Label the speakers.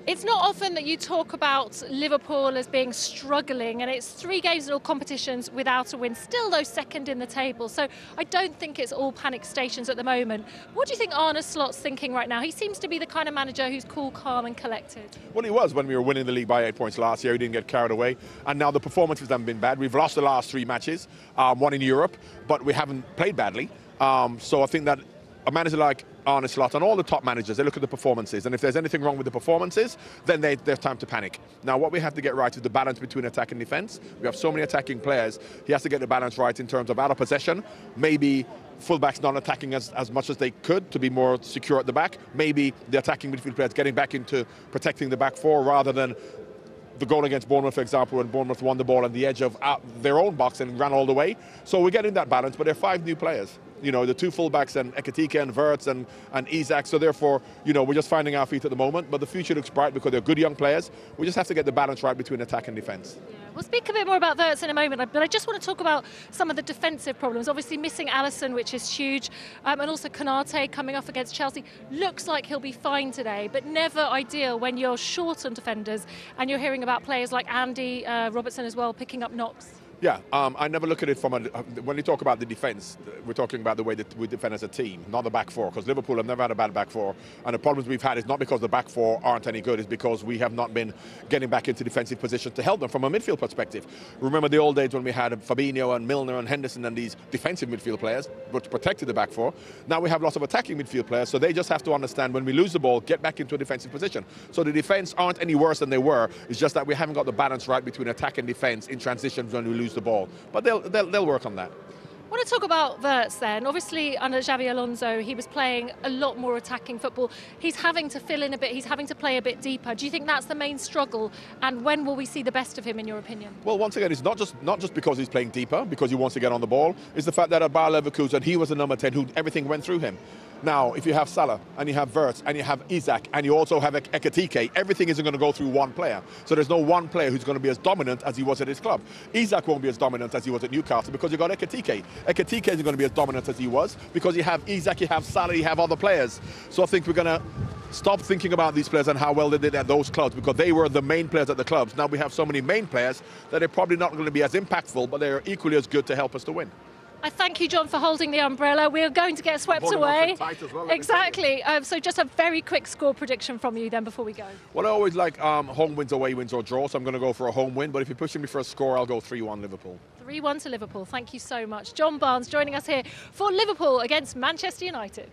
Speaker 1: It's not often that you talk about Liverpool as being struggling, and it's 3 games in all competitions without a win, still though second in the table. So I don't think it's all panic stations at the moment. What do you think Arne Slot's thinking right now? He seems to be the kind of manager who's cool, calm and collected.
Speaker 2: Well, he was when we were winning the league by 8 points last year. He didn't get carried away. And now the performances haven't been bad. We've lost the last 3 matches, one in Europe, but we haven't played badly. So I think that a manager like Arne Slot and all the top managers, they look at the performances, and if there's anything wrong with the performances, then there's time to panic. Now, what we have to get right is the balance between attack and defense. We have so many attacking players. He has to get the balance right in terms of out of possession, maybe fullbacks not attacking as much as they could to be more secure at the back, maybe the attacking midfield players getting back into protecting the back four rather than the goal against Bournemouth, for example, when Bournemouth won the ball on the edge of their own box and ran all the way. So we're getting that balance, but there are 5 new players. You know, the 2 fullbacks and Ekitike and Wirtz and Isak. So therefore, you know, we're just finding our feet at the moment. But the future looks bright because they're good young players. We just have to get the balance right between attack and defence.
Speaker 1: Yeah, we'll speak a bit more about Wirtz in a moment. But I just want to talk about some of the defensive problems. Obviously missing Alisson, which is huge. And also Konate coming off against Chelsea. Looks like he'll be fine today, but never ideal when you're short on defenders. And you're hearing about players like Andy Robertson as well picking up knocks.
Speaker 2: Yeah, I never look at it from when you talk about the defence, we're talking about the way that we defend as a team, not the back four, because Liverpool have never had a bad back four, and the problems we've had is not because the back four aren't any good, it's because we have not been getting back into defensive position to help them from a midfield perspective. Remember the old days when we had Fabinho and Milner and Henderson and these defensive midfield players, which protected the back four. Now we have lots of attacking midfield players, so they just have to understand when we lose the ball, get back into a defensive position. So the defence aren't any worse than they were, it's just that we haven't got the balance right between attack and defence in transitions when we lose the ball. But they'll work on that.
Speaker 1: I want to talk about Wirtz then. Obviously, under Xabi Alonso, he was playing a lot more attacking football. He's having to fill in a bit, he's having to play a bit deeper. Do you think that's the main struggle? And when will we see the best of him, in your opinion?
Speaker 2: Well, once again, it's not just because he's playing deeper, because he wants to get on the ball. It's the fact that at Bayer Leverkusen, he was the number 10 who everything went through him. Now, if you have Salah, and you have Wirtz, and you have Isak, and you also have Ekitike, everything isn't going to go through one player. So there's no one player who's going to be as dominant as he was at his club. Isak won't be as dominant as he was at Newcastle because you've got Ekitike. Ekitike isn't going to be as dominant as he was because you have Isak, you have Salah, you have other players. So I think we're going to stop thinking about these players and how well they did at those clubs because they were the main players at the clubs. Now we have so many main players that they're probably not going to be as impactful, but they're equally as good to help us to win.
Speaker 1: I thank you, John, for holding the umbrella. We're going to get swept away.
Speaker 2: Well,
Speaker 1: exactly. So just a very quick score prediction from you then before we go.
Speaker 2: Well, I always like home wins, away wins or draw, so I'm going to go for a home win. But if you're pushing me for a score, I'll go 3-1 Liverpool.
Speaker 1: 3-1 to Liverpool. Thank you so much. John Barnes joining us here for Liverpool against Manchester United.